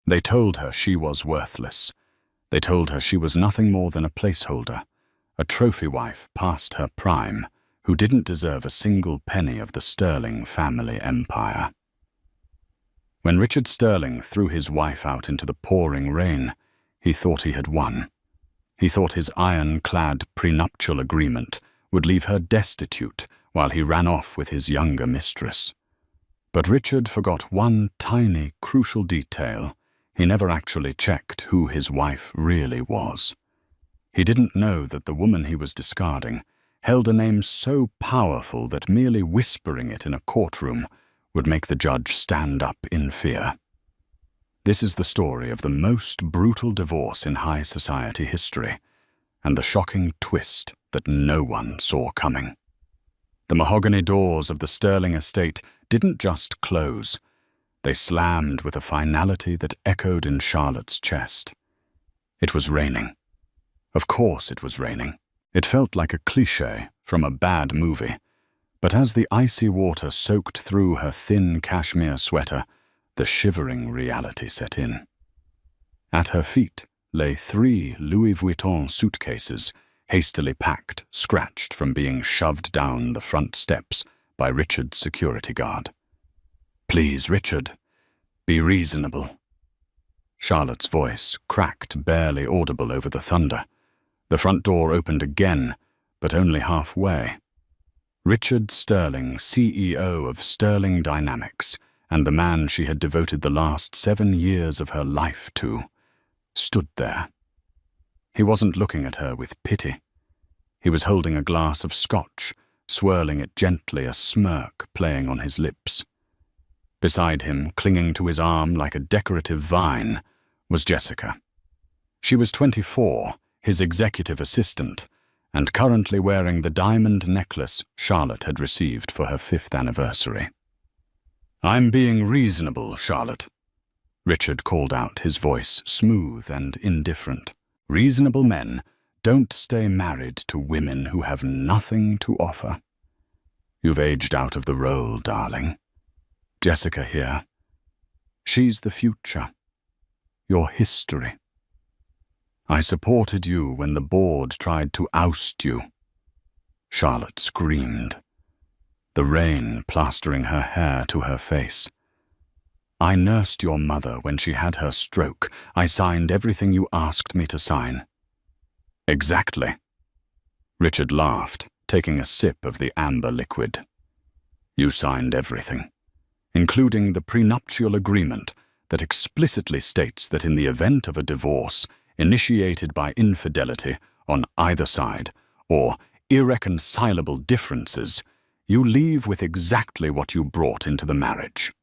They told her she was worthless. They told her she was nothing more than a placeholder, a trophy wife past her prime, who didn't deserve a single penny of the Sterling family empire. When Richard Sterling threw his wife out into the pouring rain, he thought he had won. He thought his iron-clad prenuptial agreement would leave her destitute while he ran off with his younger mistress. But Richard forgot one tiny, crucial detail. He never actually checked who his wife really was. He didn't know that the woman he was discarding held a name so powerful that merely whispering it in a courtroom would make the judge stand up in fear. This is the story of the most brutal divorce in high society history, and the shocking twist that no one saw coming. The mahogany doors of the Sterling estate didn't just close. They slammed with a finality that echoed in Charlotte's chest. It was raining. Of course it was raining. It felt like a cliché from a bad movie. But as the icy water soaked through her thin cashmere sweater, the shivering reality set in. At her feet lay 3 Louis Vuitton suitcases, hastily packed, scratched from being shoved down the front steps by Richard's security guard. "Please, Richard, be reasonable." Charlotte's voice cracked, barely audible over the thunder. The front door opened again, but only halfway. Richard Sterling, CEO of Sterling Dynamics, and the man she had devoted the last 7 years of her life to, stood there. He wasn't looking at her with pity. He was holding a glass of scotch, swirling it gently, a smirk playing on his lips. Beside him, clinging to his arm like a decorative vine, was Jessica. She was 24, his executive assistant, and currently wearing the diamond necklace Charlotte had received for her 5th anniversary. "I'm being reasonable, Charlotte," Richard called out, his voice smooth and indifferent. "Reasonable men don't stay married to women who have nothing to offer. You've aged out of the role, darling. Jessica here. She's the future. Your history. I supported you when the board tried to oust you." Charlotte screamed, the rain plastering her hair to her face. "I nursed your mother when she had her stroke. I signed everything you asked me to sign." "Exactly." Richard laughed, taking a sip of the amber liquid. "You signed everything, including the prenuptial agreement that explicitly states that in the event of a divorce initiated by infidelity on either side or irreconcilable differences, you leave with exactly what you brought into the marriage,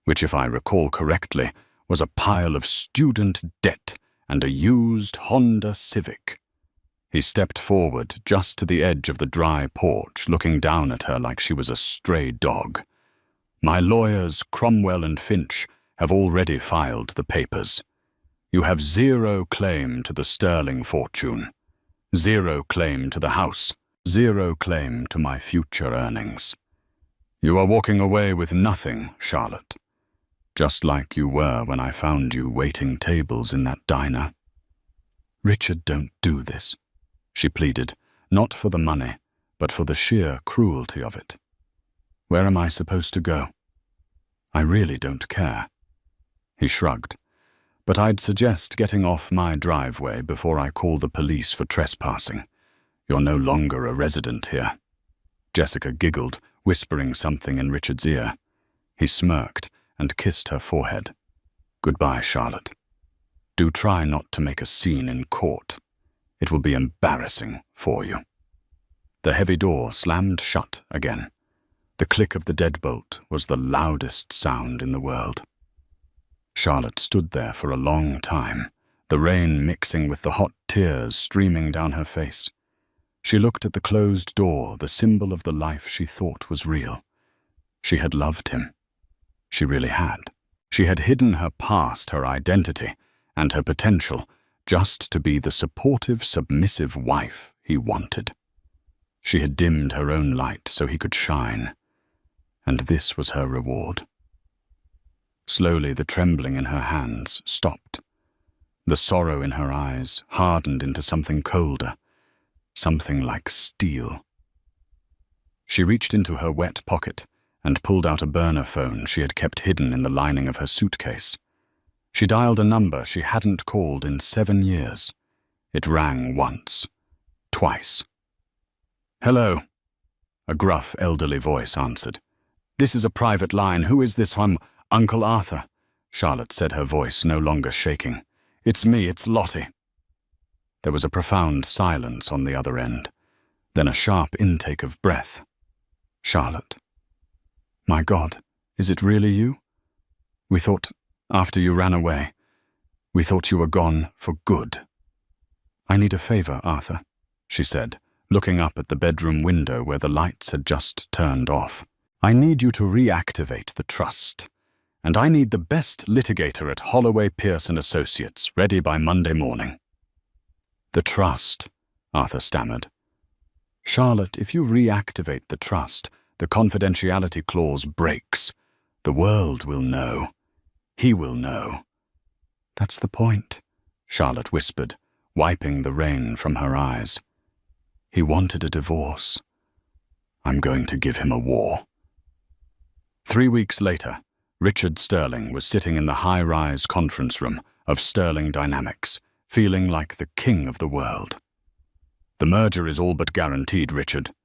which, if I recall correctly, was a pile of student debt and a used Honda Civic." He stepped forward just to the edge of the dry porch, looking down at her like she was a stray dog. "My lawyers, Cromwell and Finch, have already filed the papers. You have 0 claim to the Sterling fortune, 0 claim to the house, 0 claim to my future earnings. You are walking away with nothing, Charlotte, just like you were when I found you waiting tables in that diner." "Richard, don't do this," she pleaded, not for the money, but for the sheer cruelty of it. "Where am I supposed to go?" "I really don't care." He shrugged. "But I'd suggest getting off my driveway before I call the police for trespassing. You're no longer a resident here." Jessica giggled, whispering something in Richard's ear. He smirked and kissed her forehead. "Goodbye, Charlotte. Do try not to make a scene in court. It will be embarrassing for you." The heavy door slammed shut again. The click of the deadbolt was the loudest sound in the world. Charlotte stood there for a long time, the rain mixing with the hot tears streaming down her face. She looked at the closed door, the symbol of the life she thought was real. She had loved him. She really had. She had hidden her past, her identity, and her potential, just to be the supportive, submissive wife he wanted. She had dimmed her own light so he could shine, and this was her reward. Slowly, the trembling in her hands stopped. The sorrow in her eyes hardened into something colder, something like steel. She reached into her wet pocket and pulled out a burner phone she had kept hidden in the lining of her suitcase. She dialed a number she hadn't called in 7 years. It rang once, twice. "Hello," a gruff, elderly voice answered. "This is a private line. Who is this? I'm Uncle Arthur," Charlotte said, her voice no longer shaking. "It's me, it's Lottie." There was a profound silence on the other end, then a sharp intake of breath. "Charlotte. My God, is it really you? We thought, after you ran away, we thought you were gone for good." "I need a favor, Arthur," she said, looking up at the bedroom window where the lights had just turned off. "I need you to reactivate the trust, and I need the best litigator at Holloway, Pierce & Associates, ready by Monday morning." "The trust," Arthur stammered. "Charlotte, if you reactivate the trust, the confidentiality clause breaks. The world will know. He will know." "That's the point," Charlotte whispered, wiping the rain from her eyes. "He wanted a divorce. I'm going to give him a war." 3 weeks later, Richard Sterling was sitting in the high-rise conference room of Sterling Dynamics, feeling like the king of the world. "The merger is all but guaranteed, Richard,"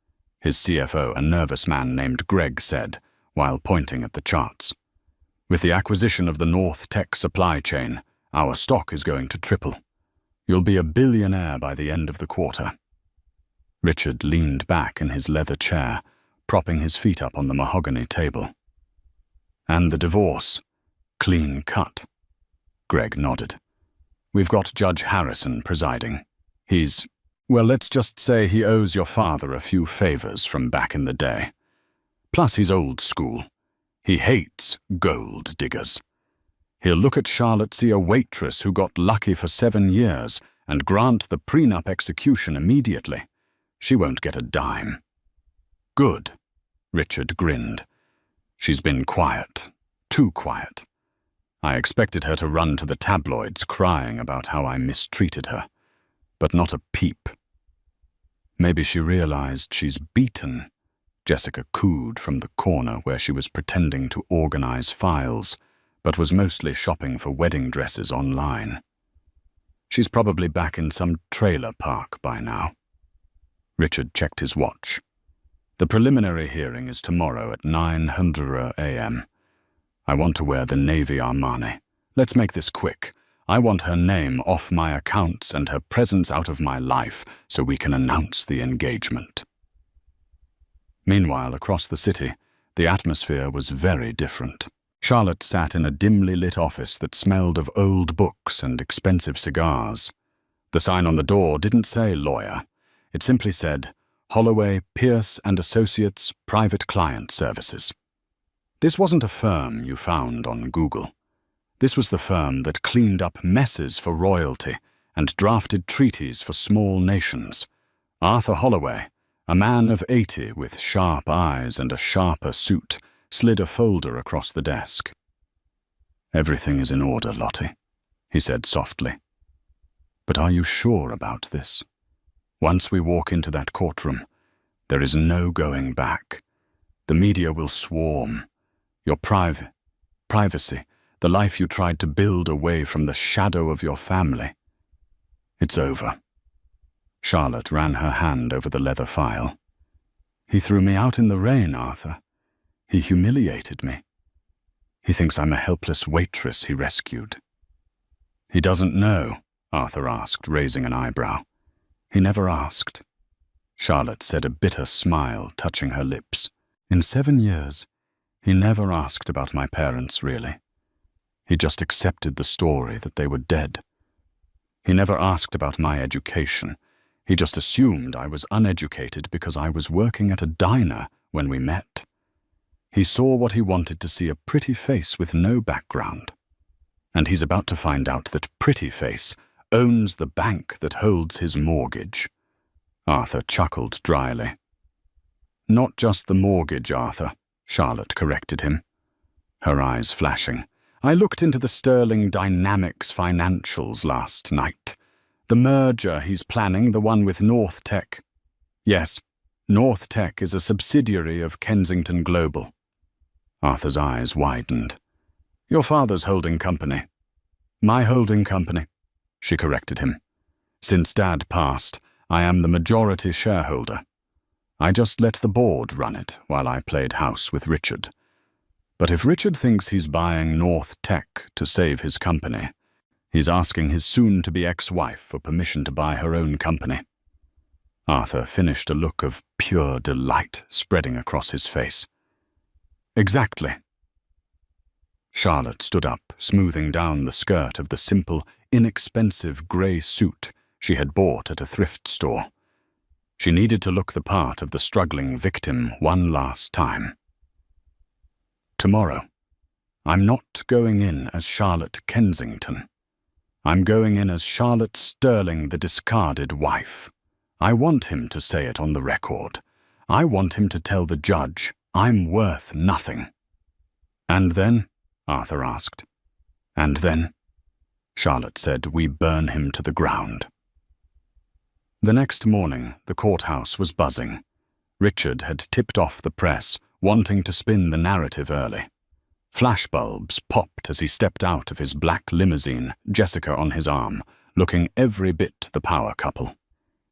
his CFO, a nervous man named Greg, said, while pointing at the charts. "With the acquisition of the North Tech supply chain, our stock is going to triple. You'll be a billionaire by the end of the quarter." Richard leaned back in his leather chair, propping his feet up on the mahogany table. "And the divorce? Clean cut?" Greg nodded. "We've got Judge Harrison presiding. Well, let's just say he owes your father a few favors from back in the day. Plus, he's old school. He hates gold diggers. He'll look at Charlotte, see a waitress who got lucky for 7 years, and grant the prenup execution immediately. She won't get a dime." "Good," Richard grinned. "She's been quiet. Too quiet. I expected her to run to the tabloids crying about how I mistreated her. But not a peep." "Maybe she realized she's beaten," Jessica cooed from the corner where she was pretending to organize files, but was mostly shopping for wedding dresses online. "She's probably back in some trailer park by now." Richard checked his watch. "The preliminary hearing is tomorrow at 9:00 a.m. I want to wear the Navy Armani. Let's make this quick. I want her name off my accounts and her presence out of my life so we can announce the engagement." Meanwhile, across the city, the atmosphere was very different. Charlotte sat in a dimly lit office that smelled of old books and expensive cigars. The sign on the door didn't say lawyer. It simply said, "Holloway, Pierce & Associates, Private Client Services." This wasn't a firm you found on Google. This was the firm that cleaned up messes for royalty and drafted treaties for small nations. Arthur Holloway, a man of 80 with sharp eyes and a sharper suit, slid a folder across the desk. "Everything is in order, Lottie," he said softly. "But are you sure about this? Once we walk into that courtroom, there is no going back. The media will swarm. Your privacy, the life you tried to build away from the shadow of your family. It's over." Charlotte ran her hand over the leather file. "He threw me out in the rain, Arthur. He humiliated me. He thinks I'm a helpless waitress he rescued." "He doesn't know?" Arthur asked, raising an eyebrow. "He never asked." Charlotte said, a bitter smile touching her lips. "In 7 years, he never asked about my parents, really. He just accepted the story that they were dead. He never asked about my education. He just assumed I was uneducated because I was working at a diner when we met. He saw what he wanted to see, a pretty face with no background. And he's about to find out that pretty face owns the bank that holds his mortgage." Arthur chuckled dryly. "Not just the mortgage, Arthur," Charlotte corrected him, her eyes flashing. I looked into the Sterling Dynamics financials last night. The merger he's planning, the one with North Tech. Yes, North Tech is a subsidiary of Kensington Global. Arthur's eyes widened. Your father's holding company. My holding company, she corrected him. Since Dad passed, I am the majority shareholder. I just let the board run it while I played house with Richard. But if Richard thinks he's buying North Tech to save his company, he's asking his soon-to-be ex-wife for permission to buy her own company. Arthur finished, a look of pure delight spreading across his face. Exactly. Charlotte stood up, smoothing down the skirt of the simple, inexpensive grey suit she had bought at a thrift store. She needed to look the part of the struggling victim one last time. Tomorrow, I'm not going in as Charlotte Kensington. I'm going in as Charlotte Sterling, the discarded wife. I want him to say it on the record. I want him to tell the judge I'm worth nothing. And then? Arthur asked. And then? Charlotte said, we burn him to the ground. The next morning, the courthouse was buzzing. Richard had tipped off the press, wanting to spin the narrative early. Flashbulbs popped as he stepped out of his black limousine, Jessica on his arm, looking every bit the power couple.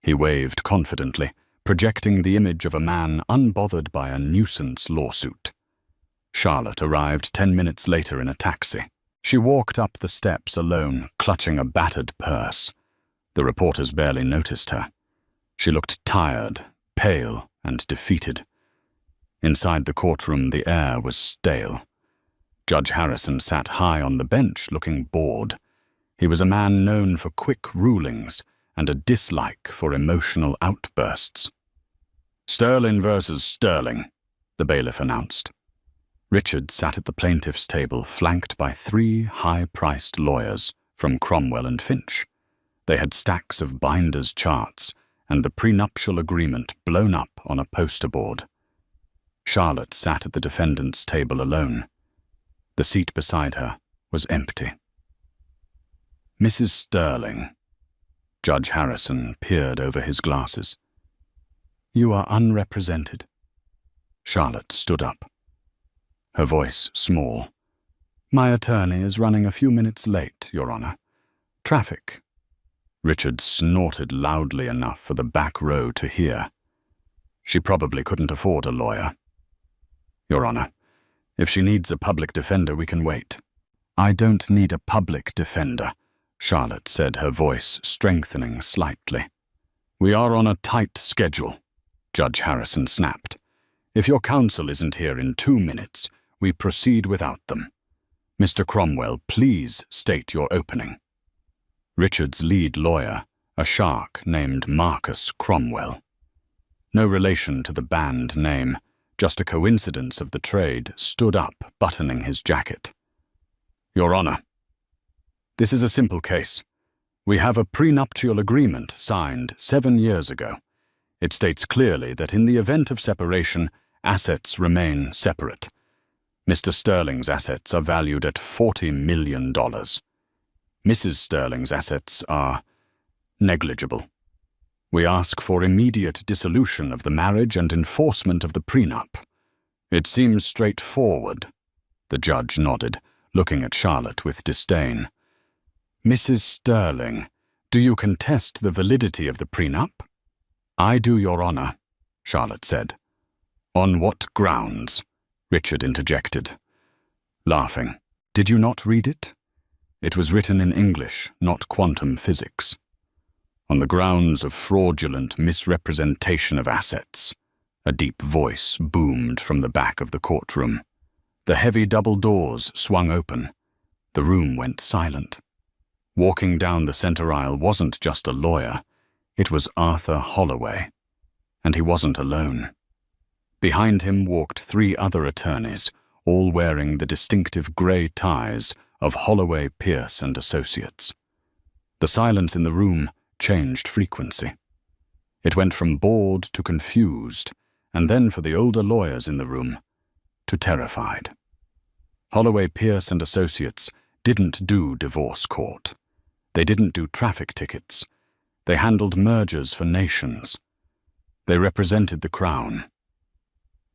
He waved confidently, projecting the image of a man unbothered by a nuisance lawsuit. Charlotte arrived 10 minutes later in a taxi. She walked up the steps alone, clutching a battered purse. The reporters barely noticed her. She looked tired, pale, and defeated. Inside the courtroom, the air was stale. Judge Harrison sat high on the bench, looking bored. He was a man known for quick rulings and a dislike for emotional outbursts. Sterling versus Sterling, the bailiff announced. Richard sat at the plaintiff's table, flanked by 3 high-priced lawyers from Cromwell and Finch. They had stacks of binders' charts and the prenuptial agreement blown up on a poster board. Charlotte sat at the defendant's table alone. The seat beside her was empty. Mrs. Sterling. Judge Harrison peered over his glasses. You are unrepresented. Charlotte stood up. Her voice small. My attorney is running a few minutes late, Your Honor. Traffic. Richard snorted loudly enough for the back row to hear. She probably couldn't afford a lawyer. Your Honor, if she needs a public defender, we can wait. I don't need a public defender, Charlotte said, her voice strengthening slightly. We are on a tight schedule, Judge Harrison snapped. If your counsel isn't here in 2 minutes, we proceed without them. Mr. Cromwell, please state your opening. Richard's lead lawyer, a shark named Marcus Cromwell. No relation to the band name, just a coincidence of the trade, stood up, buttoning his jacket. Your Honor, this is a simple case. We have a prenuptial agreement signed 7 years ago. It states clearly that in the event of separation, assets remain separate. Mr. Sterling's assets are valued at $40 million. Mrs. Sterling's assets are negligible. We ask for immediate dissolution of the marriage and enforcement of the prenup. It seems straightforward. The judge nodded, looking at Charlotte with disdain. Mrs. Sterling, do you contest the validity of the prenup? I do, Your Honor, Charlotte said. On what grounds? Richard interjected, laughing. Did you not read it? It was written in English, not quantum physics. On the grounds of fraudulent misrepresentation of assets. A deep voice boomed from the back of the courtroom. The heavy double doors swung open. The room went silent. Walking down the center aisle wasn't just a lawyer. It was Arthur Holloway. And he wasn't alone. Behind him walked 3 other attorneys, all wearing the distinctive grey ties of Holloway, Pierce and Associates. The silence in the room changed frequency. It went from bored to confused, and then for the older lawyers in the room, to terrified. Holloway, Pierce and Associates didn't do divorce court. They didn't do traffic tickets. They handled mergers for nations. They represented the Crown.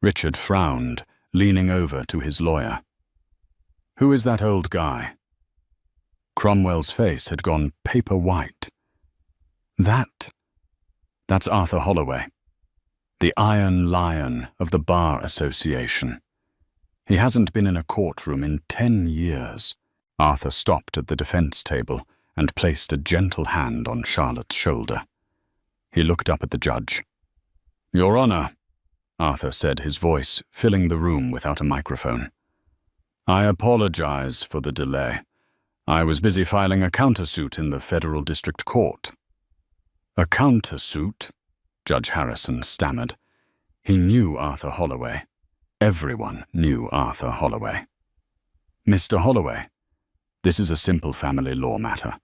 Richard frowned, leaning over to his lawyer. "Who is that old guy?" Cromwell's face had gone paper white. That's Arthur Holloway, the Iron Lion of the Bar Association. He hasn't been in a courtroom in 10 years. Arthur stopped at the defense table and placed a gentle hand on Charlotte's shoulder. He looked up at the judge. "Your Honor," Arthur said, his voice filling the room without a microphone. "I apologize for the delay. I was busy filing a countersuit in the Federal District Court." "A countersuit?" Judge Harrison stammered. He knew Arthur Holloway. Everyone knew Arthur Holloway. "Mr. Holloway, this is a simple family law matter.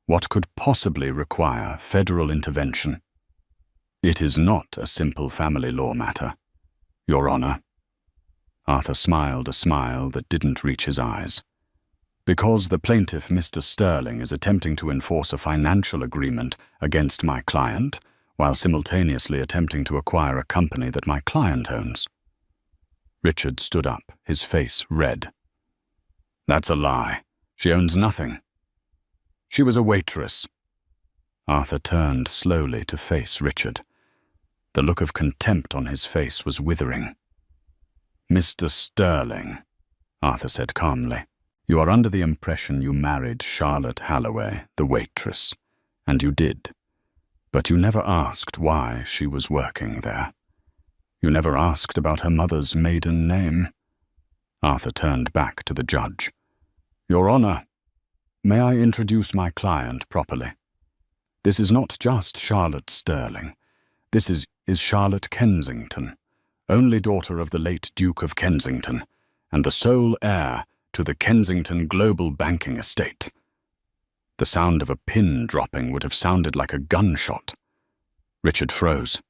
What could possibly require federal intervention?" "It is not a simple family law matter, Your Honor." Arthur smiled a smile that didn't reach his eyes. "Because the plaintiff, Mr. Sterling, is attempting to enforce a financial agreement against my client, while simultaneously attempting to acquire a company that my client owns." Richard stood up, his face red. "That's a lie. She owns nothing. She was a waitress." Arthur turned slowly to face Richard. The look of contempt on his face was withering. "Mr. Sterling," Arthur said calmly, "you are under the impression you married Charlotte Holloway, the waitress, and you did. But you never asked why she was working there. You never asked about her mother's maiden name." Arthur turned back to the judge. "Your Honor, may I introduce my client properly? This is not just Charlotte Sterling. This is Charlotte Kensington, only daughter of the late Duke of Kensington, and the sole heir to the Kensington Global Banking estate." The sound of a pin dropping would have sounded like a gunshot. Richard froze.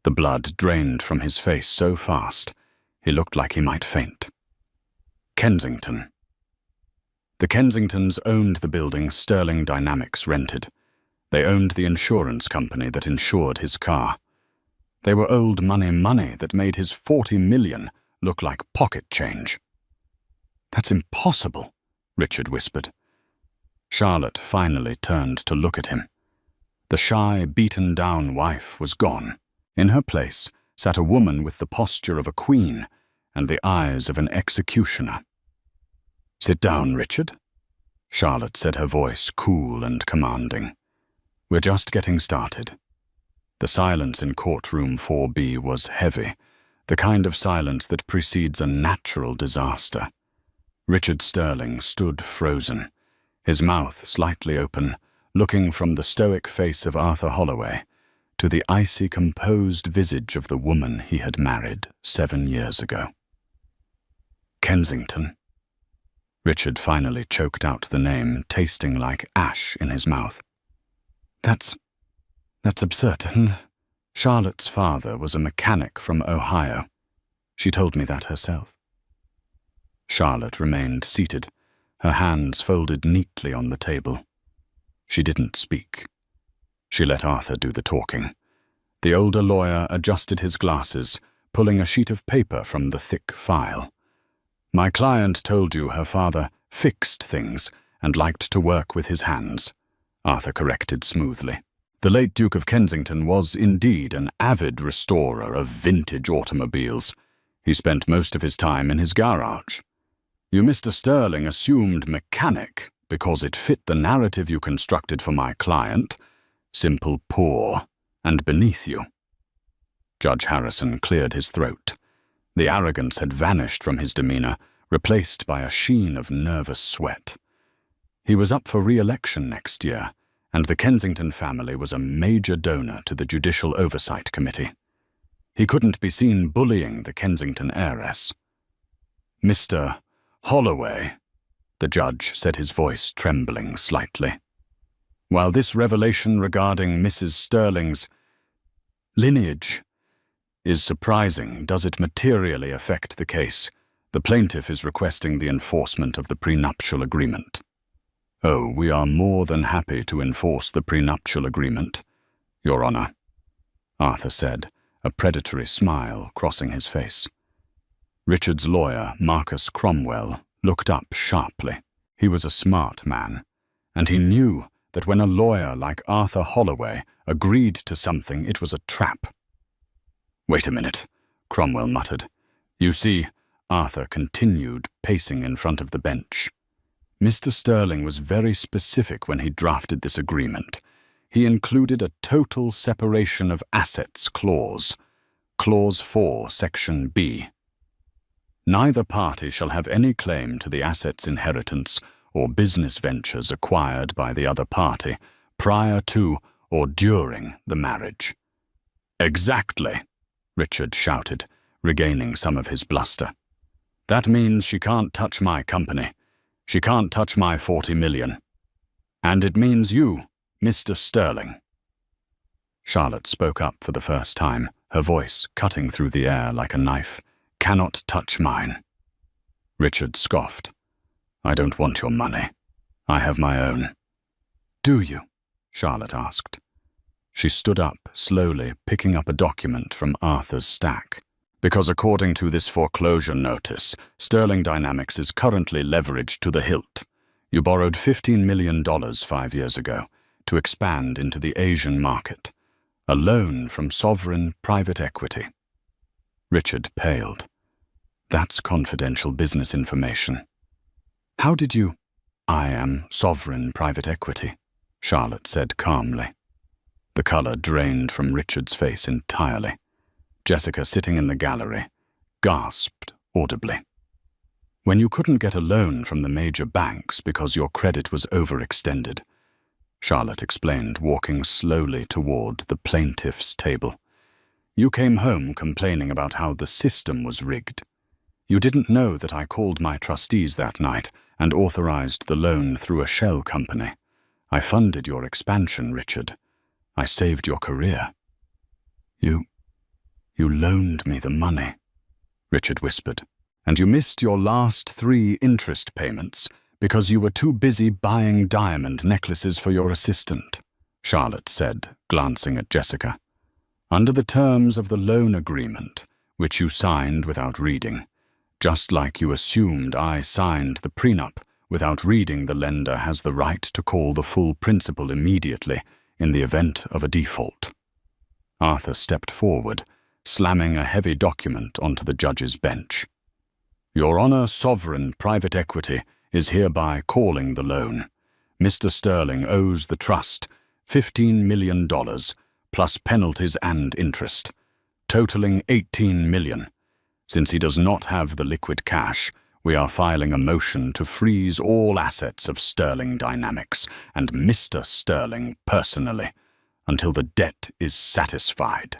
The blood drained from his face so fast, he looked like he might faint. Kensington. The Kensingtons owned the building Sterling Dynamics rented. They owned the insurance company that insured his car. They were old money that made his $40 million look like pocket change. "That's impossible," Richard whispered. Charlotte finally turned to look at him. The shy, beaten-down wife was gone. In her place sat a woman with the posture of a queen and the eyes of an executioner. "Sit down, Richard," Charlotte said, her voice cool and commanding. "We're just getting started." The silence in courtroom 4B was heavy, the kind of silence that precedes a natural disaster. Richard Sterling stood frozen, his mouth slightly open, looking from the stoic face of Arthur Holloway to the icy, composed visage of the woman he had married 7 years ago. "Kensington." Richard finally choked out the name, tasting like ash in his mouth. That's absurd. Charlotte's father was a mechanic from Ohio. She told me that herself." Charlotte remained seated, her hands folded neatly on the table. She didn't speak. She let Arthur do the talking. The older lawyer adjusted his glasses, pulling a sheet of paper from the thick file. "My client told you her father fixed things and liked to work with his hands," Arthur corrected smoothly. "The late Duke of Kensington was indeed an avid restorer of vintage automobiles. He spent most of his time in his garage. You, Mr. Sterling, assumed mechanic because it fit the narrative you constructed for my client, simple, poor, and beneath you." Judge Harrison cleared his throat. The arrogance had vanished from his demeanor, replaced by a sheen of nervous sweat. He was up for re-election next year, and the Kensington family was a major donor to the Judicial Oversight Committee. He couldn't be seen bullying the Kensington heiress. "Mr. Holloway," the judge said, his voice trembling slightly, "while this revelation regarding Mrs. Sterling's lineage is surprising, does it materially affect the case The plaintiff is requesting the enforcement of the prenuptial agreement. Oh, we are more than happy to enforce the prenuptial agreement, Your Honor, Arthur said, a predatory smile crossing his face. Richard's lawyer, Marcus Cromwell, looked up sharply. He was a smart man, and he knew that when a lawyer like Arthur Holloway agreed to something, it was a trap. "Wait a minute," Cromwell muttered. "You see," Arthur continued, pacing in front of the bench. "Mr. Sterling was very specific when he drafted this agreement. He included a total separation of assets clause, Clause 4, Section B. Neither party shall have any claim to the assets, inheritance, or business ventures acquired by the other party prior to or during the marriage." "Exactly," Richard shouted, regaining some of his bluster. "That means she can't touch my company. She can't touch my 40 million. And it means you, Mr. Sterling." Charlotte spoke up for the first time, her voice cutting through the air like a knife. "Cannot touch mine." Richard scoffed. "I don't want your money. I have my own." "Do you?" Charlotte asked. She stood up, slowly picking up a document from Arthur's stack. "Because according to this foreclosure notice, Sterling Dynamics is currently leveraged to the hilt. You borrowed $15 million 5 years ago to expand into the Asian market. A loan from sovereign private equity." Richard paled. "That's confidential business information." "How did you—" "I am sovereign private equity," Charlotte said calmly. The color drained from Richard's face entirely. Jessica, sitting in the gallery, gasped audibly. "When you couldn't get a loan from the major banks because your credit was overextended," Charlotte explained, walking slowly toward the plaintiff's table, "you came home complaining about how the system was rigged. You didn't know that I called my trustees that night and authorized the loan through a shell company. I funded your expansion, Richard. I saved your career." You loaned me the money," Richard whispered. "And you missed your last 3 interest payments because you were too busy buying diamond necklaces for your assistant," Charlotte said, glancing at Jessica. "Under the terms of the loan agreement, which you signed without reading, just like you assumed I signed the prenup without reading, the lender has the right to call the full principal immediately in the event of a default." Arthur stepped forward, slamming a heavy document onto the judge's bench. "Your Honor, sovereign private equity is hereby calling the loan. Mr. Sterling owes the trust $15 million plus penalties and interest, totaling $18 million. Since he does not have the liquid cash, we are filing a motion to freeze all assets of Sterling Dynamics and Mr. Sterling personally until the debt is satisfied."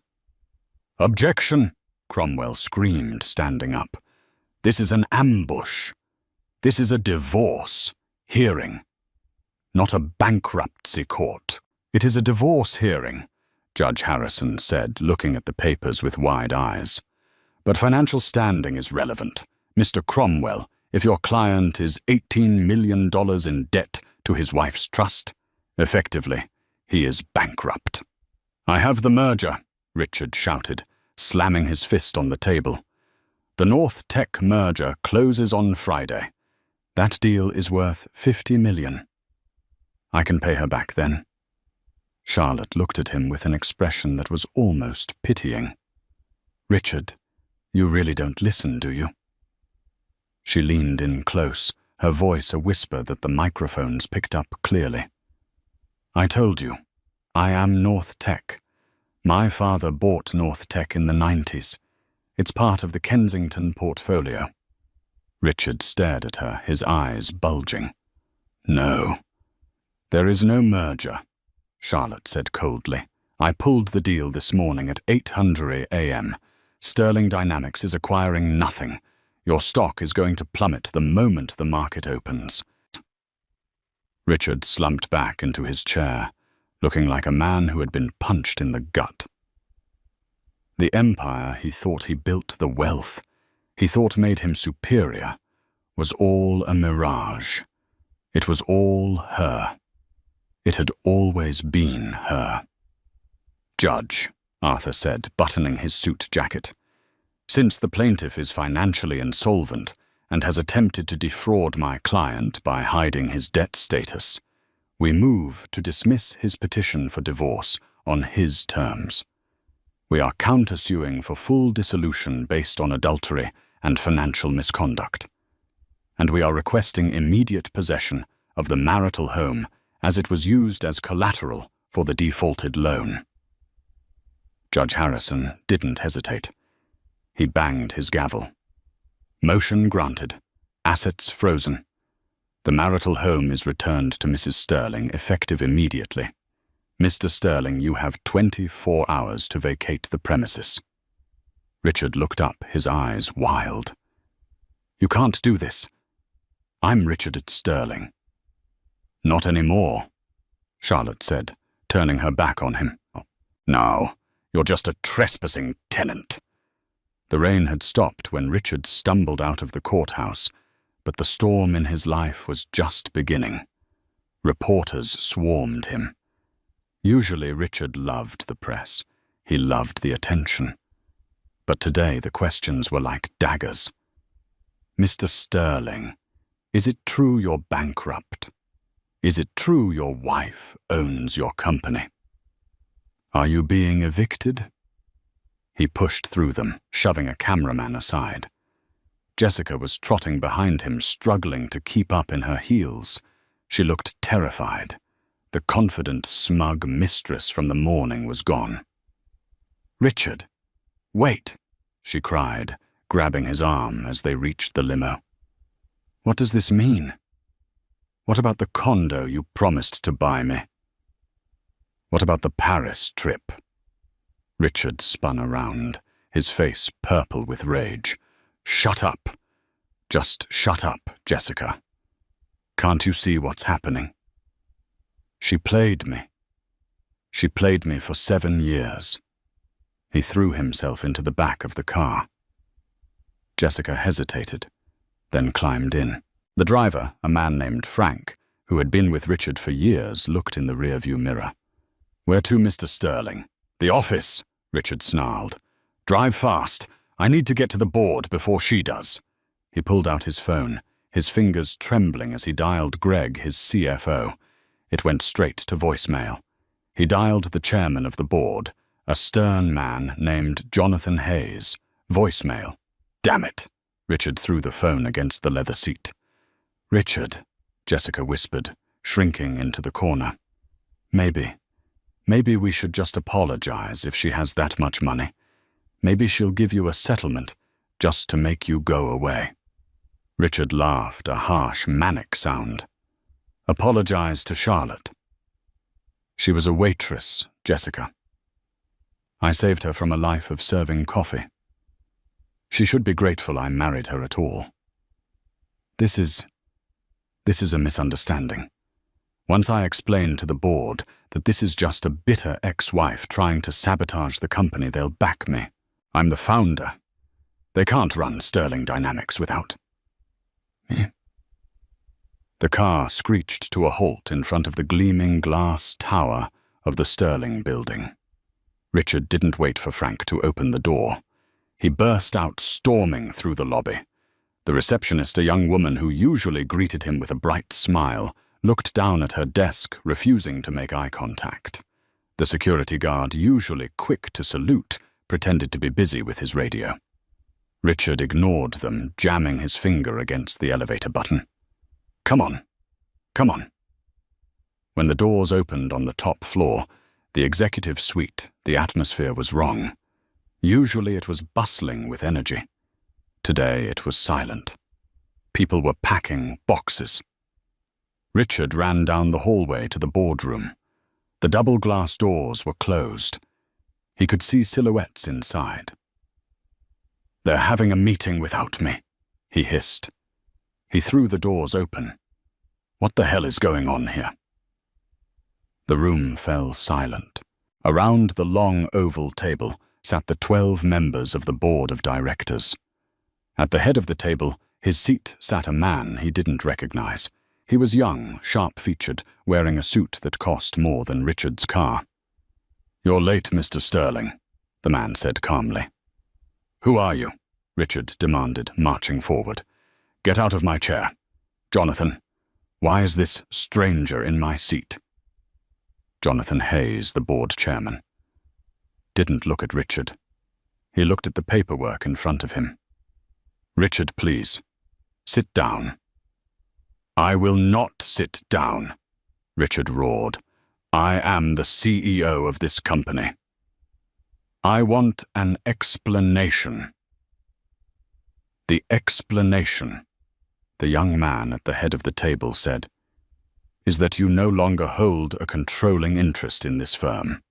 "Objection!" Cromwell screamed, standing up. "This is an ambush. This is a divorce hearing, not a bankruptcy court." "It is a divorce hearing," Judge Harrison said, looking at the papers with wide eyes. "But financial standing is relevant. Mr. Cromwell, if your client is $18 million in debt to his wife's trust, effectively, he is bankrupt." "I have the merger," Richard shouted, slamming his fist on the table. "The North Tech merger closes on Friday. That deal is worth $50 million. I can pay her back then." Charlotte looked at him with an expression that was almost pitying. "Richard, you really don't listen, do you?" She leaned in close, her voice a whisper that the microphones picked up clearly. "I told you, I am North Tech. My father bought North Tech in the 90s. It's part of the Kensington portfolio." Richard stared at her, his eyes bulging. "No. There is no merger," Charlotte said coldly. "I pulled the deal this morning at 8:00 a.m. Sterling Dynamics is acquiring nothing. Your stock is going to plummet the moment the market opens." Richard slumped back into his chair, looking like a man who had been punched in the gut. The empire he thought he built, the wealth, he thought made him superior, was all a mirage. It was all her. It had always been her. "Judge," Arthur said, buttoning his suit jacket, "since the plaintiff is financially insolvent and has attempted to defraud my client by hiding his debt status, we move to dismiss his petition for divorce on his terms. We are countersuing for full dissolution based on adultery and financial misconduct. And we are requesting immediate possession of the marital home as it was used as collateral for the defaulted loan." Judge Harrison didn't hesitate. He banged his gavel. "Motion granted. Assets frozen. The marital home is returned to Mrs. Sterling, effective immediately. Mr. Sterling, you have 24 hours to vacate the premises." Richard looked up, his eyes wild. "You can't do this. I'm Richard Sterling." "Not anymore," Charlotte said, turning her back on him. "No, you're just a trespassing tenant." The rain had stopped when Richard stumbled out of the courthouse, but the storm in his life was just beginning. Reporters swarmed him. Usually Richard loved the press. He loved the attention. But today the questions were like daggers. "Mr. Sterling, is it true you're bankrupt? Is it true your wife owns your company? Are you being evicted?" He pushed through them, shoving a cameraman aside. Jessica was trotting behind him, struggling to keep up in her heels. She looked terrified. The confident, smug mistress from the morning was gone. "Richard, wait," she cried, grabbing his arm as they reached the limo. "What does this mean? What about the condo you promised to buy me? What about the Paris trip?" Richard spun around, his face purple with rage. "Shut up. Just shut up, Jessica. Can't you see what's happening? She played me. She played me for 7 years." He threw himself into the back of the car. Jessica hesitated, then climbed in. The driver, a man named Frank, who had been with Richard for years, looked in the rearview mirror. "Where to, Mr. Sterling?" "The office," Richard snarled. "Drive fast. I need to get to the board before she does." He pulled out his phone, his fingers trembling as he dialed Greg, his CFO. It went straight to voicemail. He dialed the chairman of the board, a stern man named Jonathan Hayes. Voicemail. "Damn it!" Richard threw the phone against the leather seat. "Richard," Jessica whispered, shrinking into the corner. Maybe we should just apologize if she has that much money. Maybe she'll give you a settlement just to make you go away." Richard laughed, a harsh, manic sound. "Apologize to Charlotte." "She was a waitress, Jessica. I saved her from a life of serving coffee. She should be grateful I married her at all. This is a misunderstanding. Once I explain to the board that this is just a bitter ex-wife trying to sabotage the company, they'll back me. I'm the founder. They can't run Sterling Dynamics without me." The car screeched to a halt in front of the gleaming glass tower of the Sterling building. Richard didn't wait for Frank to open the door. He burst out storming through the lobby. The receptionist, a young woman who usually greeted him with a bright smile, looked down at her desk, refusing to make eye contact. The security guard, usually quick to salute, pretended to be busy with his radio. Richard ignored them, jamming his finger against the elevator button. "Come on, come on." When the doors opened on the top floor, the executive suite, the atmosphere was wrong. Usually it was bustling with energy. Today it was silent. People were packing boxes. Richard ran down the hallway to the boardroom. The double glass doors were closed. He could see silhouettes inside. "They're having a meeting without me," he hissed. He threw the doors open. "What the hell is going on here?" The room fell silent. Around the long oval table sat the 12 members of the board of directors. At the head of the table, his seat sat a man he didn't recognize. He was young, sharp-featured, wearing a suit that cost more than Richard's car. "You're late, Mr. Sterling," the man said calmly. "Who are you?" Richard demanded, marching forward. "Get out of my chair. Jonathan, why is this stranger in my seat?" Jonathan Hayes, the board chairman, didn't look at Richard. He looked at the paperwork in front of him. "Richard, please, sit down." "I will not sit down," Richard roared. "I am the CEO of this company. I want an explanation." "The explanation," the young man at the head of the table said, "is that you no longer hold a controlling interest in this firm."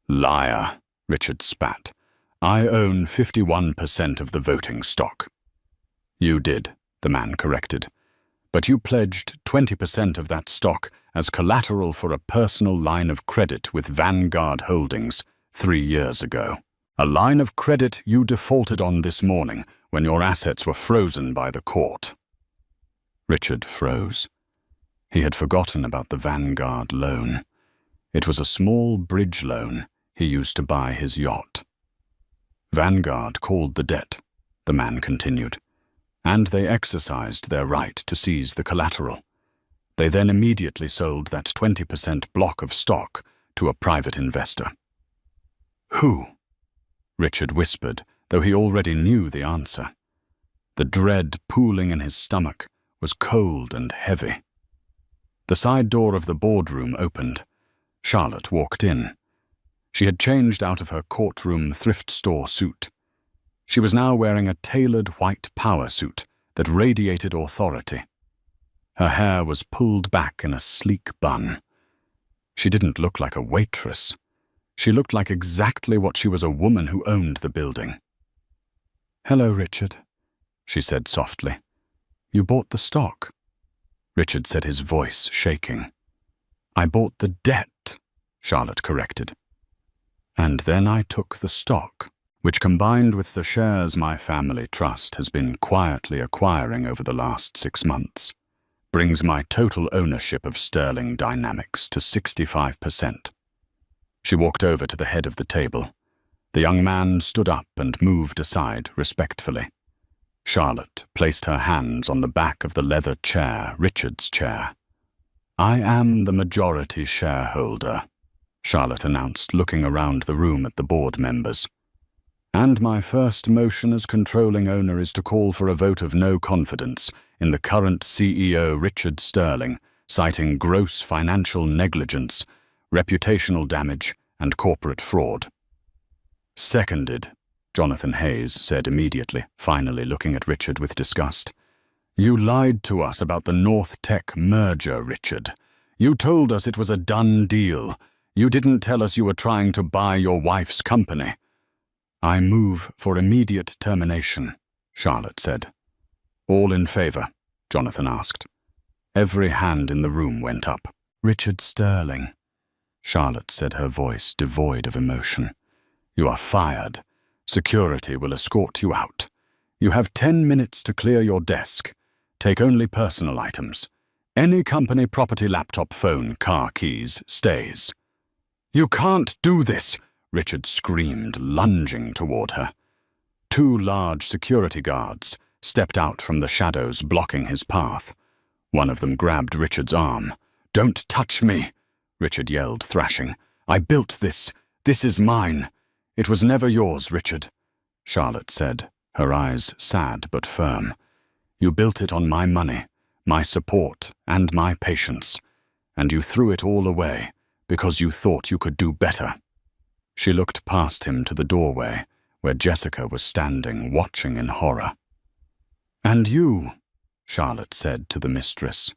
"Liar," Richard spat. "I own 51% of the voting stock." "You did," the man corrected. "But you pledged 20% of that stock as collateral for a personal line of credit with Vanguard Holdings 3 years ago. A line of credit you defaulted on this morning when your assets were frozen by the court." Richard froze. He had forgotten about the Vanguard loan. It was a small bridge loan he used to buy his yacht. "Vanguard called the debt," the man continued, "and they exercised their right to seize the collateral. They then immediately sold that 20% block of stock to a private investor." "Who?" Richard whispered, though he already knew the answer. The dread pooling in his stomach was cold and heavy. The side door of the boardroom opened. Charlotte walked in. She had changed out of her courtroom thrift store suit. She was now wearing a tailored white power suit that radiated authority. Her hair was pulled back in a sleek bun. She didn't look like a waitress. She looked like exactly what she was, a woman who owned the building. "Hello, Richard," she said softly. "You bought the stock." Richard said, his voice shaking. "I bought the debt," Charlotte corrected. "And then I took the stock, which combined with the shares my family trust has been quietly acquiring over the last 6 months, brings my total ownership of Sterling Dynamics to 65%. She walked over to the head of the table. The young man stood up and moved aside respectfully. Charlotte placed her hands on the back of the leather chair, Richard's chair. "I am the majority shareholder," Charlotte announced, looking around the room at the board members. "And my first motion as controlling owner is to call for a vote of no confidence in the current CEO, Richard Sterling, citing gross financial negligence, reputational damage, and corporate fraud." "Seconded," Jonathan Hayes said immediately, finally looking at Richard with disgust. "You lied to us about the North Tech merger, Richard. You told us it was a done deal. You didn't tell us you were trying to buy your wife's company." "I move for immediate termination," Charlotte said. "All in favor?" Jonathan asked. Every hand in the room went up. "Richard Sterling," Charlotte said, her voice devoid of emotion. "You are fired. Security will escort you out. You have 10 minutes to clear your desk. Take only personal items. Any company property, laptop, phone, car, keys, stays." "You can't do this," Richard screamed, lunging toward her. 2 large security guards stepped out from the shadows blocking his path. One of them grabbed Richard's arm. "Don't touch me," Richard yelled, thrashing. "I built this. This is mine." "It was never yours, Richard," Charlotte said, her eyes sad but firm. "You built it on my money, my support, and my patience, and you threw it all away because you thought you could do better." She looked past him to the doorway, where Jessica was standing, watching in horror. "And you," Charlotte said to the mistress.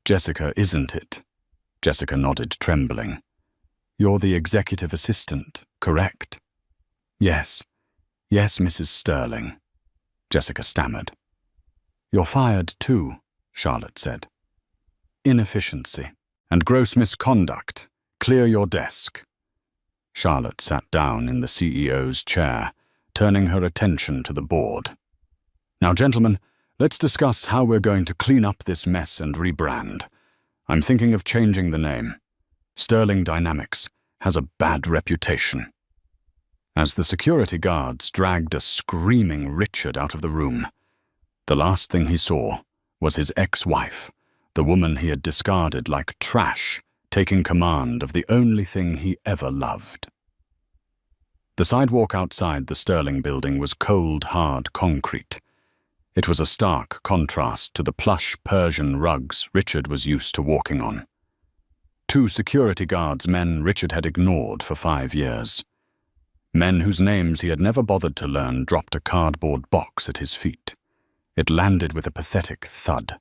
"Jessica, isn't it?" Jessica nodded, trembling. "You're the executive assistant, correct?" Yes, Mrs. Sterling," Jessica stammered. "You're fired too," Charlotte said. "Inefficiency and gross misconduct. Clear your desk." Charlotte sat down in the CEO's chair, turning her attention to the board. Now, gentlemen, let's discuss how we're going to clean up this mess and rebrand. I'm thinking of changing the name. Sterling Dynamics has a bad reputation. As the security guards dragged a screaming Richard out of the room, the last thing he saw was his ex-wife, the woman he had discarded like trash, taking command of the only thing he ever loved. The sidewalk outside the Sterling building was cold, hard concrete. It was a stark contrast to the plush Persian rugs Richard was used to walking on. 2 security guards, men Richard had ignored for 5 years. Men whose names he had never bothered to learn, dropped a cardboard box at his feet. It landed with a pathetic thud.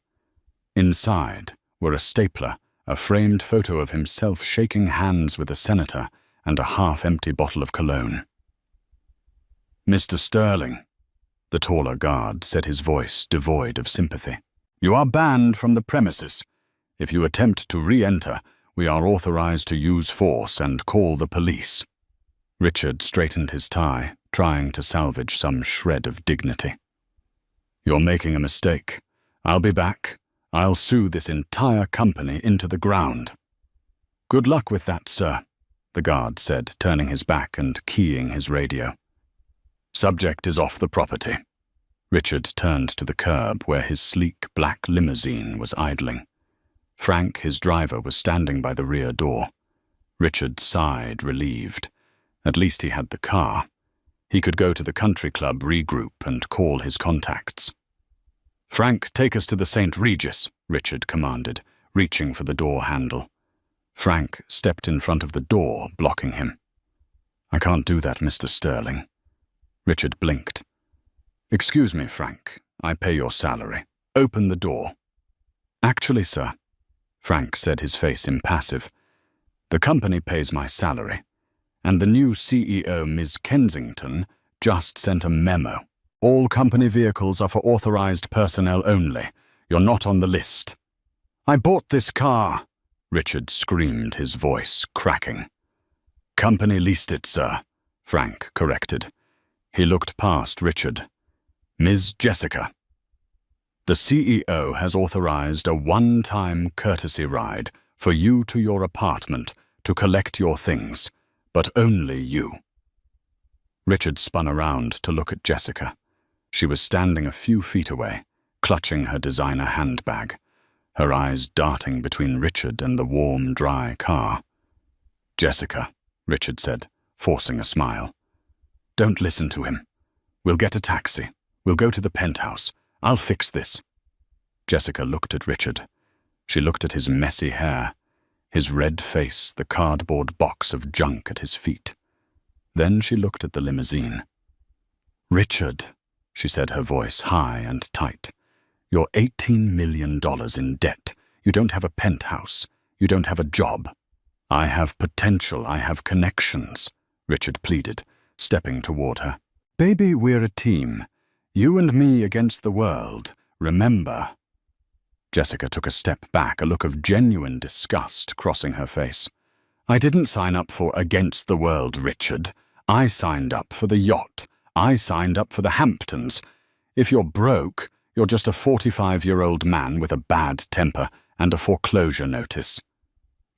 Inside were a stapler, a framed photo of himself shaking hands with a senator, and a half-empty bottle of cologne. "Mr. Sterling," the taller guard said, his voice devoid of sympathy, "you are banned from the premises. If you attempt to re-enter, we are authorized to use force and call the police." Richard straightened his tie, trying to salvage some shred of dignity. "You're making a mistake. I'll be back. I'll sue this entire company into the ground." "Good luck with that, sir," the guard said, turning his back and keying his radio. "Subject is off the property." Richard turned to the curb where his sleek black limousine was idling. Frank, his driver, was standing by the rear door. Richard sighed, relieved. At least he had the car. He could go to the country club, regroup, and call his contacts. "Frank, take us to the St. Regis," Richard commanded, reaching for the door handle. Frank stepped in front of the door, blocking him. "I can't do that, Mr. Sterling." Richard blinked. "Excuse me, Frank. I pay your salary. Open the door." "Actually, sir," Frank said, his face impassive, "the company pays my salary, and the new CEO, Ms. Kensington, just sent a memo. All company vehicles are for authorized personnel only. You're not on the list." "I bought this car," Richard screamed, his voice cracking. "Company leased it, sir," Frank corrected. He looked past Richard. "Ms. Jessica, the CEO has authorized a one-time courtesy ride for you to your apartment to collect your things, but only you." Richard spun around to look at Jessica. She was standing a few feet away, clutching her designer handbag, her eyes darting between Richard and the warm, dry car. "Jessica," Richard said, forcing a smile. "Don't listen to him. We'll get a taxi. We'll go to the penthouse. I'll fix this." Jessica looked at Richard. She looked at his messy hair, his red face, the cardboard box of junk at his feet. Then she looked at the limousine. "Richard," she said, her voice high and tight, "you're $18 million in debt. You don't have a penthouse. You don't have a job." "I have potential. I have connections," Richard pleaded, stepping toward her. "Baby, we're a team. You and me against the world. Remember?" Jessica took a step back, a look of genuine disgust crossing her face. "I didn't sign up for against the world, Richard. I signed up for the yacht. I signed up for the Hamptons. If you're broke, you're just a 45-year-old man with a bad temper and a foreclosure notice."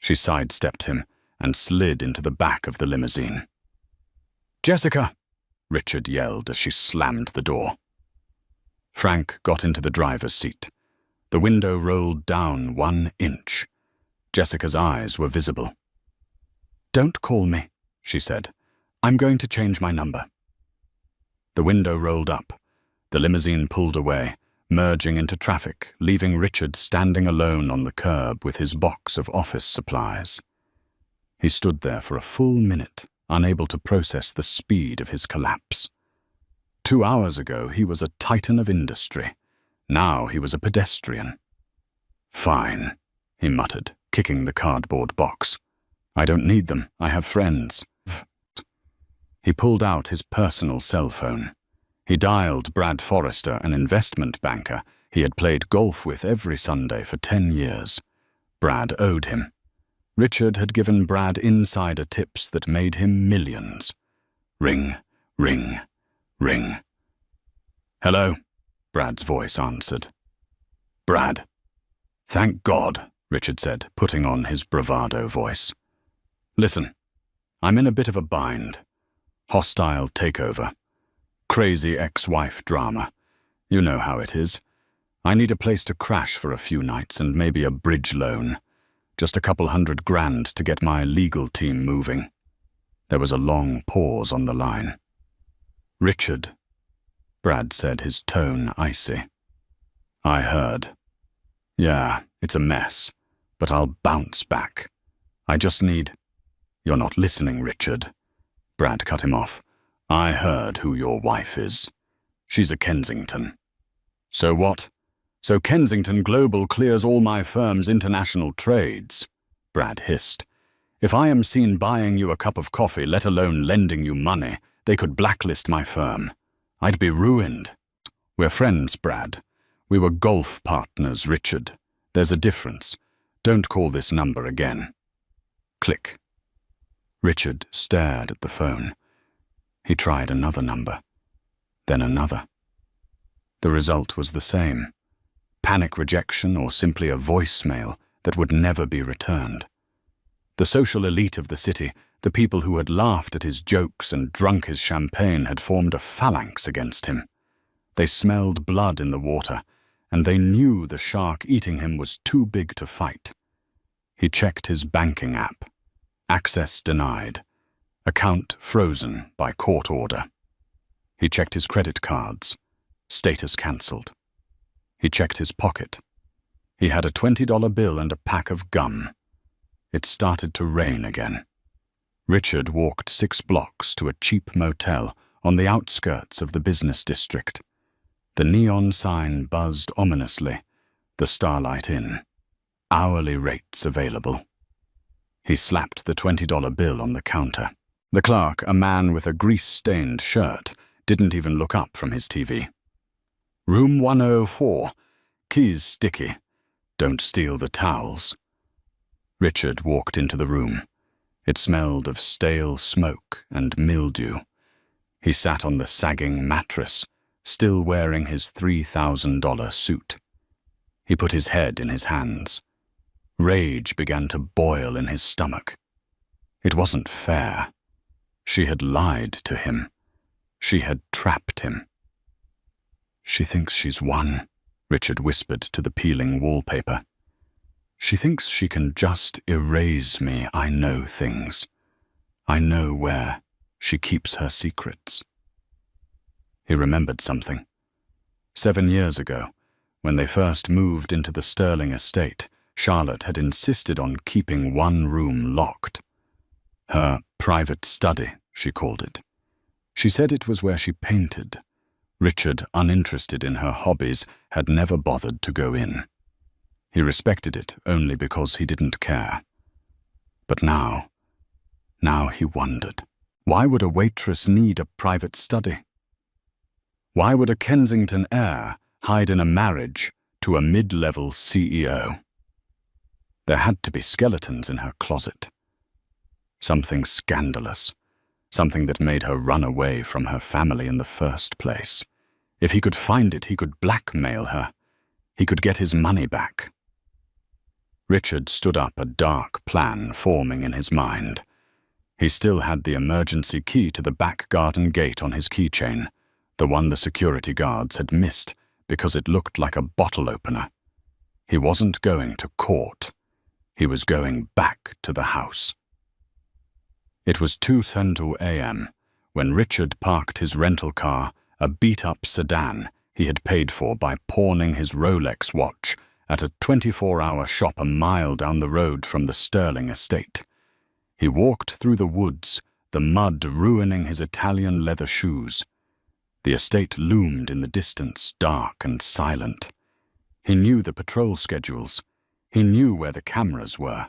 She sidestepped him and slid into the back of the limousine. "Jessica!" Richard yelled as she slammed the door. Frank got into the driver's seat. The window rolled down 1 inch. Jessica's eyes were visible. "Don't call me," she said. "I'm going to change my number." The window rolled up. The limousine pulled away, merging into traffic, leaving Richard standing alone on the curb with his box of office supplies. He stood there for a full minute, unable to process the speed of his collapse. 2 hours ago, he was a titan of industry. Now he was a pedestrian. "Fine," he muttered, kicking the cardboard box. "I don't need them. I have friends." He pulled out his personal cell phone. He dialed Brad Forrester, an investment banker he had played golf with every Sunday for 10 years. Brad owed him. Richard had given Brad insider tips that made him millions. Ring, ring, ring. "Hello?" Brad's voice answered. "Brad." "Thank God," Richard said, putting on his bravado voice. "Listen, I'm in a bit of a bind. Hostile takeover. Crazy ex-wife drama. You know how it is. I need a place to crash for a few nights and maybe a bridge loan. Just a couple $100,000 to get my legal team moving." There was a long pause on the line. "Richard," Brad said, his tone icy. "I heard. Yeah, it's a mess, but I'll bounce back. I just need—" "You're not listening, Richard." Brad cut him off. "I heard who your wife is. She's a Kensington." "So what? So Kensington Global clears all my firm's international trades," Brad hissed. "If I am seen buying you a cup of coffee, let alone lending you money, they could blacklist my firm. I'd be ruined." "We're friends, Brad. We were golf partners, Richard. There's a difference. Don't call this number again." Click. Richard stared at the phone. He tried another number, then another. The result was the same. Panic rejection or simply a voicemail that would never be returned. The social elite of the city, the people who had laughed at his jokes and drunk his champagne, had formed a phalanx against him. They smelled blood in the water, and they knew the shark eating him was too big to fight. He checked his banking app. Access denied. Account frozen by court order. He checked his credit cards. Status cancelled. He checked his pocket. He had a $20 bill and a pack of gum. It started to rain again. Richard walked 6 blocks to a cheap motel on the outskirts of the business district. The neon sign buzzed ominously. The Starlight Inn. Hourly rates available. He slapped the $20 bill on the counter. The clerk, a man with a grease-stained shirt, didn't even look up from his TV. "Room 104. Keys sticky. Don't steal the towels." Richard walked into the room. It smelled of stale smoke and mildew. He sat on the sagging mattress, still wearing his $3,000 suit. He put his head in his hands. Rage began to boil in his stomach. It wasn't fair. She had lied to him. She had trapped him. "She thinks she's won," Richard whispered to the peeling wallpaper. "She thinks she can just erase me. I know things. I know where she keeps her secrets." He remembered something. 7 years ago, when they first moved into the Sterling estate, Charlotte had insisted on keeping one room locked. Her private study, she called it. She said it was where she painted. Richard, uninterested in her hobbies, had never bothered to go in. He respected it only because he didn't care. But now he wondered. Why would a waitress need a private study? Why would a Kensington heir hide in a marriage to a mid-level CEO? There had to be skeletons in her closet. Something scandalous. Something that made her run away from her family in the first place. If he could find it, he could blackmail her. He could get his money back. Richard stood up, a dark plan forming in his mind. He still had the emergency key to the back garden gate on his keychain, the one the security guards had missed because it looked like a bottle opener. He wasn't going to court. He was going back to the house. It was 2:10 a.m. when Richard parked his rental car, a beat-up sedan he had paid for by pawning his Rolex watch at a 24-hour shop a mile down the road from the Sterling estate. He walked through the woods, the mud ruining his Italian leather shoes. The estate loomed in the distance, dark and silent. He knew the patrol schedules. He knew where the cameras were.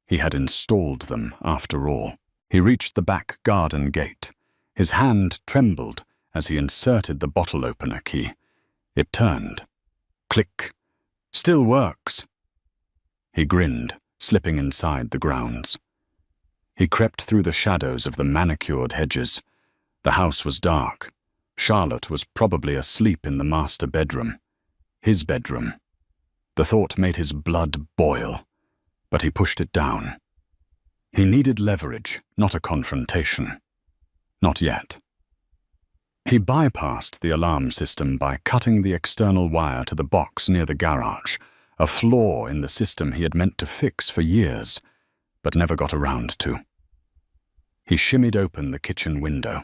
He had installed them, after all. He reached the back garden gate. His hand trembled as he inserted the bottle opener key. It turned. Click. Still works. He grinned, slipping inside the grounds. He crept through the shadows of the manicured hedges. The house was dark. Charlotte was probably asleep in the master bedroom. His bedroom. The thought made his blood boil, but he pushed it down. He needed leverage, not a confrontation. Not yet. He bypassed the alarm system by cutting the external wire to the box near the garage, a flaw in the system he had meant to fix for years, but never got around to. He shimmied open the kitchen window.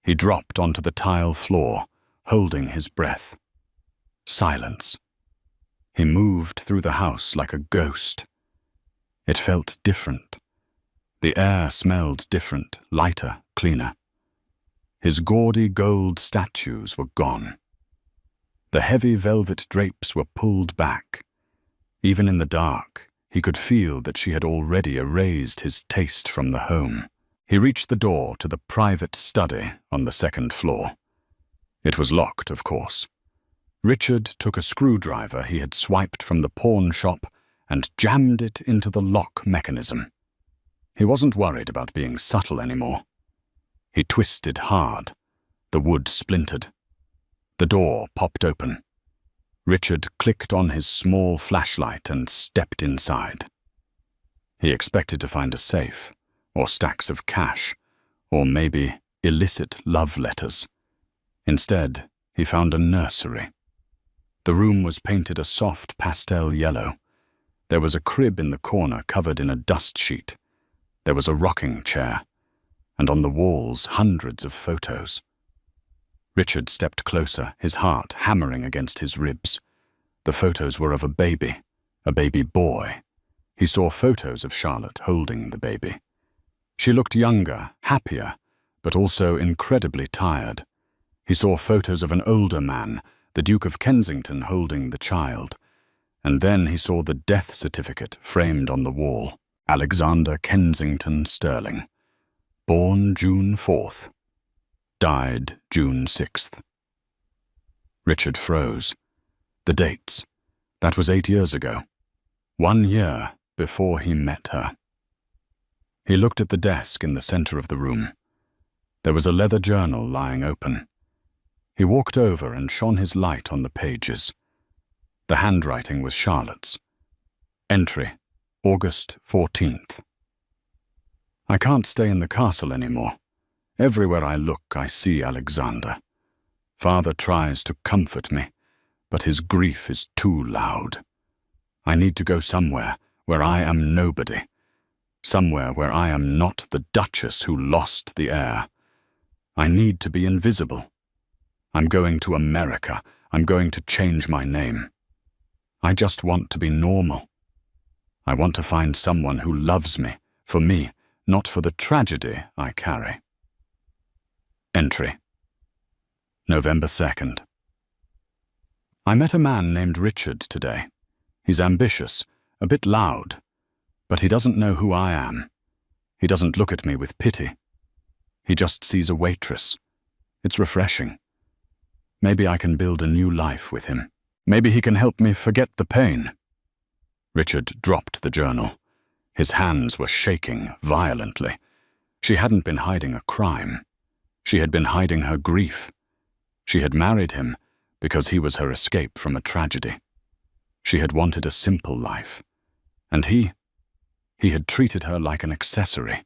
He dropped onto the tile floor, holding his breath. Silence. He moved through the house like a ghost. It felt different. The air smelled different, lighter, cleaner. His gaudy gold statues were gone. The heavy velvet drapes were pulled back. Even in the dark, he could feel that she had already erased his taste from the home. He reached the door to the private study on the second floor. It was locked, of course. Richard took a screwdriver he had swiped from the pawn shop and jammed it into the lock mechanism. He wasn't worried about being subtle anymore. He twisted hard. The wood splintered. The door popped open. Richard clicked on his small flashlight and stepped inside. He expected to find a safe, or stacks of cash, or maybe illicit love letters. Instead, he found a nursery. The room was painted a soft pastel yellow. There was a crib in the corner covered in a dust sheet. There was a rocking chair, and on the walls hundreds of photos. Richard stepped closer, his heart hammering against his ribs. The photos were of a baby boy. He saw photos of Charlotte holding the baby. She looked younger, happier, but also incredibly tired. He saw photos of an older man, the Duke of Kensington, holding the child. And then he saw the death certificate framed on the wall. Alexander Kensington Sterling. Born June 4th. Died June 6th. Richard froze. The dates. That was 8 years ago. 1 year before he met her. He looked at the desk in the center of the room. There was a leather journal lying open. He walked over and shone his light on the pages. The handwriting was Charlotte's. Entry, August 14th. I can't stay in the castle anymore. Everywhere I look, I see Alexander. Father tries to comfort me, but his grief is too loud. I need to go somewhere where I am nobody. Somewhere where I am not the Duchess who lost the heir. I need to be invisible. I'm going to America. I'm going to change my name. I just want to be normal. I want to find someone who loves me, for me, not for the tragedy I carry. Entry. November 2nd. I met a man named Richard today. He's ambitious, a bit loud, but he doesn't know who I am. He doesn't look at me with pity. He just sees a waitress. It's refreshing. Maybe I can build a new life with him. Maybe he can help me forget the pain. Richard dropped the journal. His hands were shaking violently. She hadn't been hiding a crime. She had been hiding her grief. She had married him because he was her escape from a tragedy. She had wanted a simple life. And he had treated her like an accessory.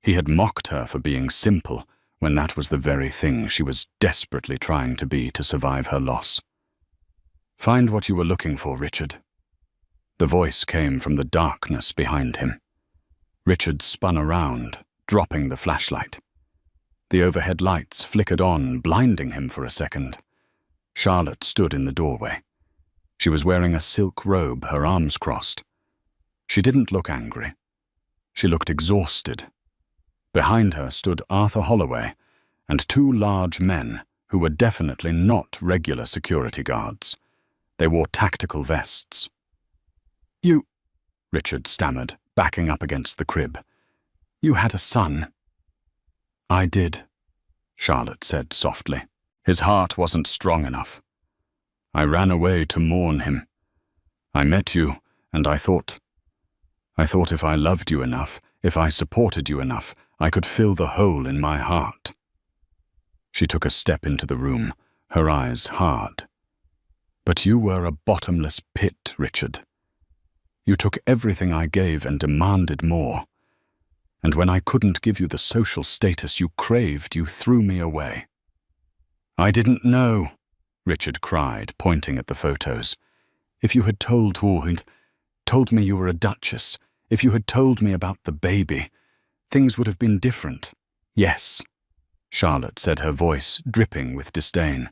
He had mocked her for being simple when that was the very thing she was desperately trying to be to survive her loss. Find what you were looking for, Richard. The voice came from the darkness behind him. Richard spun around, dropping the flashlight. The overhead lights flickered on, blinding him for a second. Charlotte stood in the doorway. She was wearing a silk robe, her arms crossed. She didn't look angry. She looked exhausted. Behind her stood Arthur Holloway and 2 large men who were definitely not regular security guards. They wore tactical vests. "You," Richard stammered, backing up against the crib. "You had a son." "I did," Charlotte said softly. "His heart wasn't strong enough. I ran away to mourn him. I met you, and I thought if I loved you enough, if I supported you enough, I could fill the hole in my heart." She took a step into the room, her eyes hard. "But you were a bottomless pit, Richard. You took everything I gave and demanded more. And when I couldn't give you the social status you craved, you threw me away." "I didn't know," Richard cried, pointing at the photos. "If you had told me you were a duchess, if you had told me about the baby, things would have been different." "Yes," Charlotte said, her voice dripping with disdain.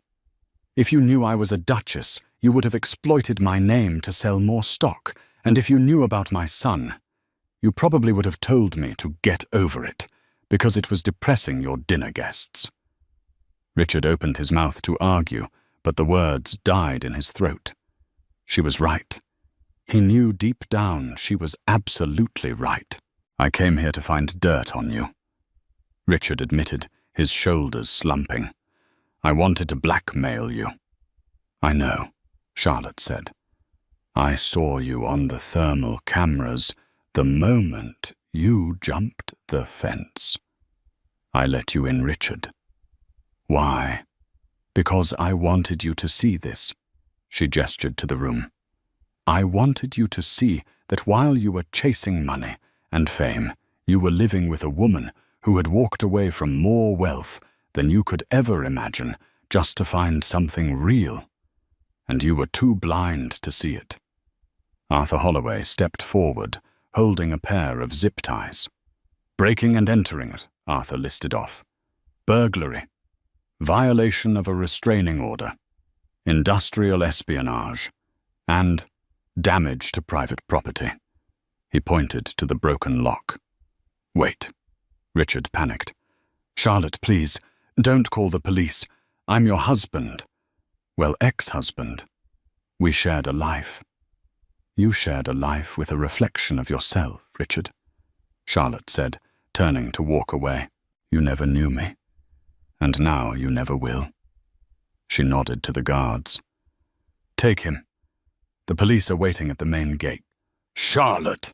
"If you knew I was a duchess, you would have exploited my name to sell more stock, and if you knew about my son, you probably would have told me to get over it, because it was depressing your dinner guests." Richard opened his mouth to argue, but the words died in his throat. She was right. He knew deep down she was absolutely right. "I came here to find dirt on you," Richard admitted, his shoulders slumping. "I wanted to blackmail you." "I know," Charlotte said. "I saw you on the thermal cameras the moment you jumped the fence. I let you in, Richard." "Why?" "Because I wanted you to see this." She gestured to the room. "I wanted you to see that while you were chasing money and fame, you were living with a woman who had walked away from more wealth than you could ever imagine just to find something real. And you were too blind to see it." Arthur Holloway stepped forward, holding a pair of zip ties. "Breaking and entering it," Arthur listed off. "Burglary. Violation of a restraining order. Industrial espionage. And damage to private property." He pointed to the broken lock. "Wait." Richard panicked. "Charlotte, please, don't call the police. I'm your husband. Well, ex-husband. We shared a life." "You shared a life with a reflection of yourself, Richard," Charlotte said, turning to walk away. "You never knew me, and now you never will." She nodded to the guards. "Take him. The police are waiting at the main gate." "Charlotte!"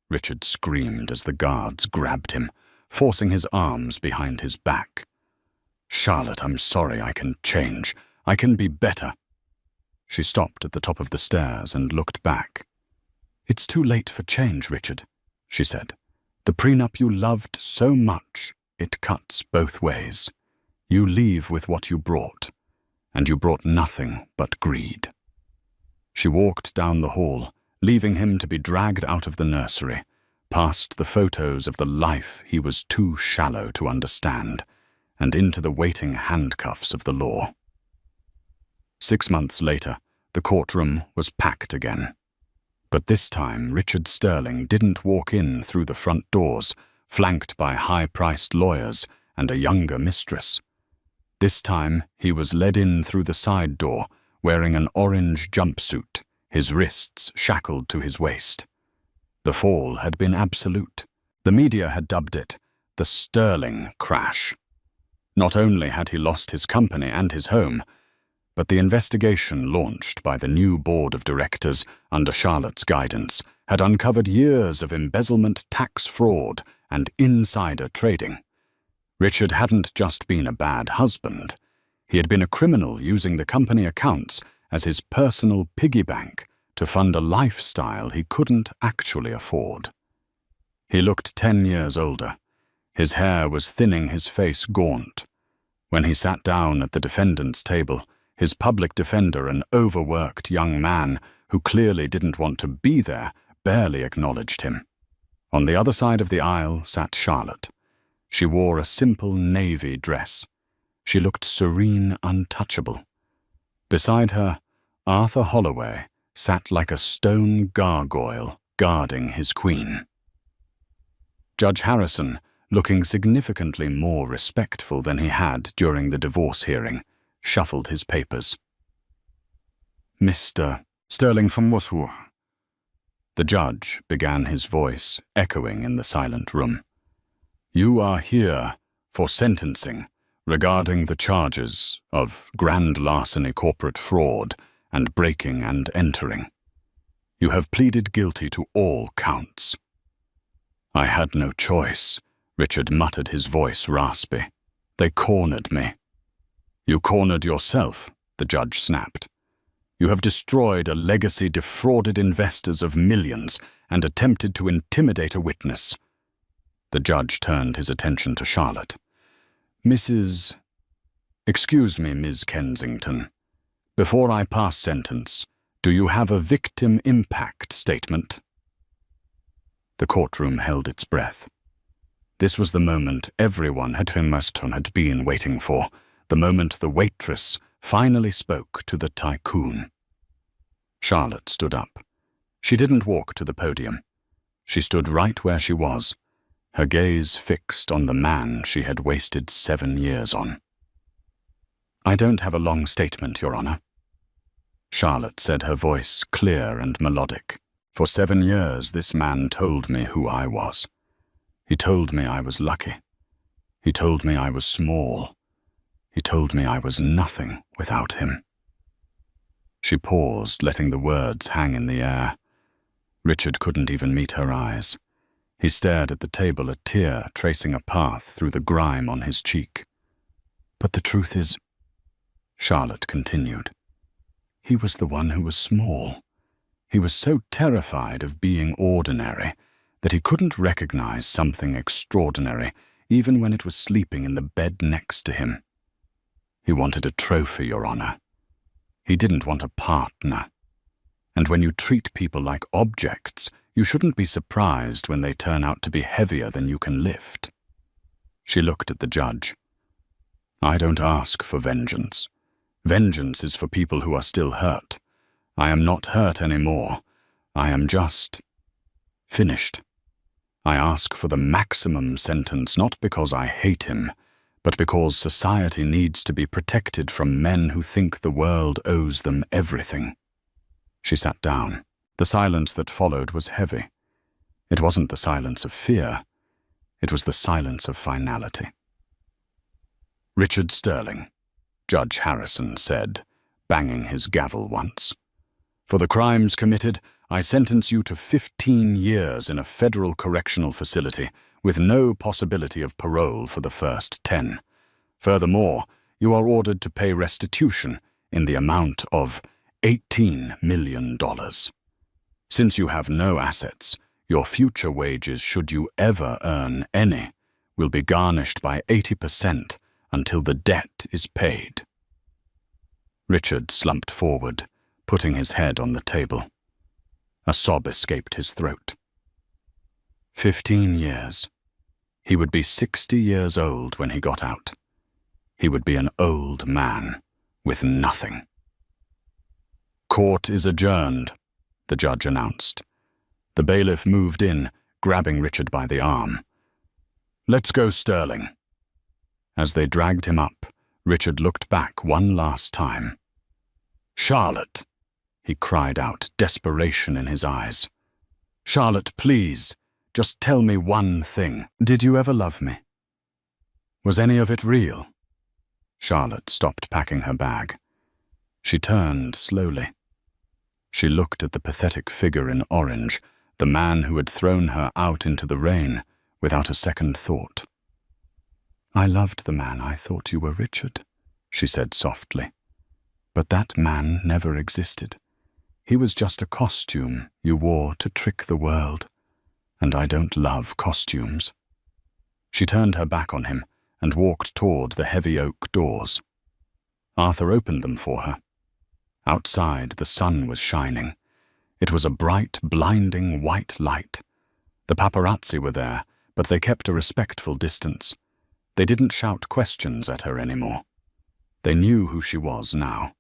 Richard screamed as the guards grabbed him, forcing his arms behind his back. "Charlotte, I'm sorry. I can change. I can be better." She stopped at the top of the stairs and looked back. "It's too late for change, Richard," she said. "The prenup you loved so much, it cuts both ways. You leave with what you brought, and you brought nothing but greed." She walked down the hall, leaving him to be dragged out of the nursery, past the photos of the life he was too shallow to understand, and into the waiting handcuffs of the law. 6 months later, the courtroom was packed again. But this time, Richard Sterling didn't walk in through the front doors, flanked by high-priced lawyers and a younger mistress. This time, he was led in through the side door, wearing an orange jumpsuit, his wrists shackled to his waist. The fall had been absolute. The media had dubbed it the Sterling crash. Not only had he lost his company and his home, but the investigation launched by the new board of directors under Charlotte's guidance had uncovered years of embezzlement, tax fraud, and insider trading. Richard hadn't just been a bad husband. He had been a criminal using the company accounts as his personal piggy bank to fund a lifestyle he couldn't actually afford. He looked 10 years older. His hair was thinning, his face gaunt. When he sat down at the defendant's table, his public defender, an overworked young man who clearly didn't want to be there, barely acknowledged him. On the other side of the aisle sat Charlotte. She wore a simple navy dress. She looked serene, untouchable. Beside her, Arthur Holloway sat like a stone gargoyle guarding his queen. Judge Harrison, looking significantly more respectful than he had during the divorce hearing, shuffled his papers. "Mr. Sterling from Wasur." The judge began, his voice echoing in the silent room. "You are here for sentencing regarding the charges of grand larceny, corporate fraud, and breaking and entering. You have pleaded guilty to all counts." "I had no choice," Richard muttered, his voice raspy. "They cornered me." You cornered yourself, the judge snapped. You have destroyed a legacy, defrauded investors of millions, and attempted to intimidate a witness. The judge turned his attention to Charlotte. Excuse me, Ms. Kensington. Before I pass sentence, do you have a victim impact statement? The courtroom held its breath. This was the moment everyone had been waiting for, the moment the waitress finally spoke to the tycoon. Charlotte stood up. She didn't walk to the podium. She stood right where she was, her gaze fixed on the man she had wasted 7 years on. I don't have a long statement, Your Honor. Charlotte said, her voice clear and melodic. For 7 years, this man told me who I was. He told me I was lucky. He told me I was small. He told me I was nothing without him. She paused, letting the words hang in the air. Richard couldn't even meet her eyes. He stared at the table, a tear tracing a path through the grime on his cheek. But the truth is, Charlotte continued, he was the one who was small. He was so terrified of being ordinary that he couldn't recognize something extraordinary, even when it was sleeping in the bed next to him. He wanted a trophy, Your Honor. He didn't want a partner. And when you treat people like objects, you shouldn't be surprised when they turn out to be heavier than you can lift. She looked at the judge. I don't ask for vengeance. Vengeance is for people who are still hurt. I am not hurt anymore. I am just finished. I ask for the maximum sentence not because I hate him, but because society needs to be protected from men who think the world owes them everything. She sat down. The silence that followed was heavy. It wasn't the silence of fear. It was the silence of finality. Richard Sterling, Judge Harrison said, banging his gavel once. For the crimes committed, I sentence you to 15 years in a federal correctional facility with no possibility of parole for the first 10. Furthermore, you are ordered to pay restitution in the amount of $18 million. Since you have no assets, your future wages, should you ever earn any, will be garnished by 80% until the debt is paid. Richard slumped forward, putting his head on the table. A sob escaped his throat. 15 years. He would be 60 years old when he got out. He would be an old man with nothing. Court is adjourned, the judge announced. The bailiff moved in, grabbing Richard by the arm. Let's go, Sterling. As they dragged him up, Richard looked back one last time. Charlotte, he cried out, desperation in his eyes. Charlotte, please, just tell me one thing. Did you ever love me? Was any of it real? Charlotte stopped packing her bag. She turned slowly. She looked at the pathetic figure in orange, the man who had thrown her out into the rain, without a second thought. I loved the man I thought you were, Richard, she said softly. But that man never existed. He was just a costume you wore to trick the world, and I don't love costumes. She turned her back on him and walked toward the heavy oak doors. Arthur opened them for her. Outside, the sun was shining. It was a bright, blinding white light. The paparazzi were there, but they kept a respectful distance. They didn't shout questions at her anymore. They knew who she was now.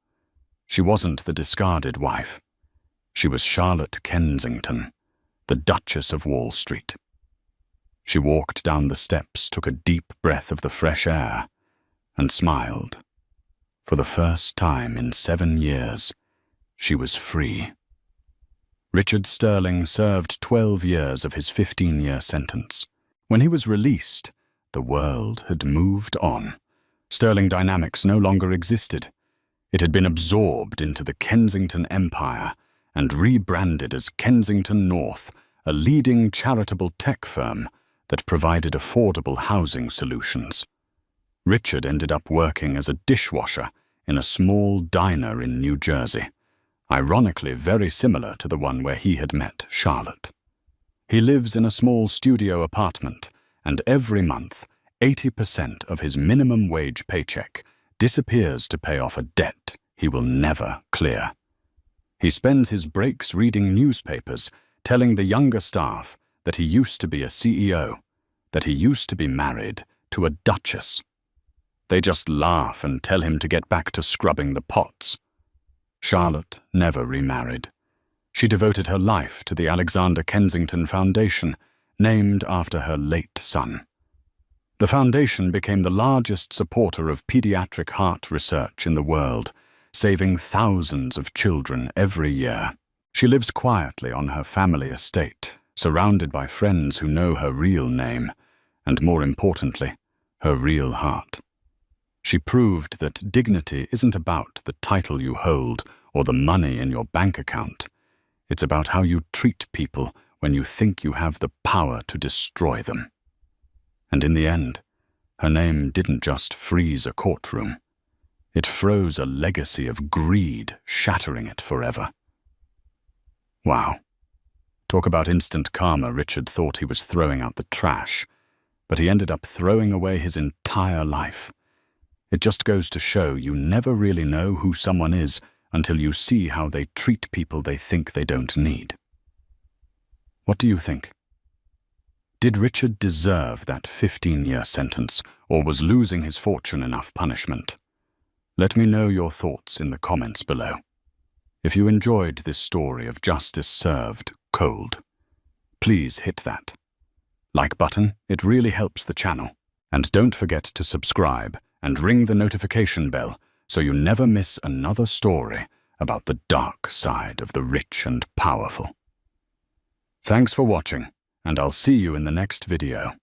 She wasn't the discarded wife. She was Charlotte Kensington, the Duchess of Wall Street. She walked down the steps, took a deep breath of the fresh air, and smiled. For the first time in 7 years, she was free. Richard Sterling served 12 years of his 15-year sentence. When he was released, the world had moved on. Sterling Dynamics no longer existed. It had been absorbed into the Kensington Empire and rebranded as Kensington North, a leading charitable tech firm that provided affordable housing solutions. Richard ended up working as a dishwasher in a small diner in New Jersey, ironically very similar to the one where he had met Charlotte. He lives in a small studio apartment, and every month, 80% of his minimum wage paycheck disappears to pay off a debt he will never clear. He spends his breaks reading newspapers, telling the younger staff that he used to be a CEO, that he used to be married to a duchess. They just laugh and tell him to get back to scrubbing the pots. Charlotte never remarried. She devoted her life to the Alexander Kensington Foundation, named after her late son. The foundation became the largest supporter of pediatric heart research in the world, saving thousands of children every year. She lives quietly on her family estate, surrounded by friends who know her real name, and more importantly, her real heart. She proved that dignity isn't about the title you hold or the money in your bank account. It's about how you treat people when you think you have the power to destroy them. And in the end, her name didn't just freeze a courtroom. It froze a legacy of greed, shattering it forever. Wow. Talk about instant karma. Richard thought he was throwing out the trash, but he ended up throwing away his entire life. It just goes to show you never really know who someone is until you see how they treat people they think they don't need. What do you think? Did Richard deserve that 15-year sentence, or was losing his fortune enough punishment? Let me know your thoughts in the comments below. If you enjoyed this story of justice served cold, please hit that like button. It really helps the channel. And don't forget to subscribe and ring the notification bell so you never miss another story about the dark side of the rich and powerful. Thanks for watching, and I'll see you in the next video.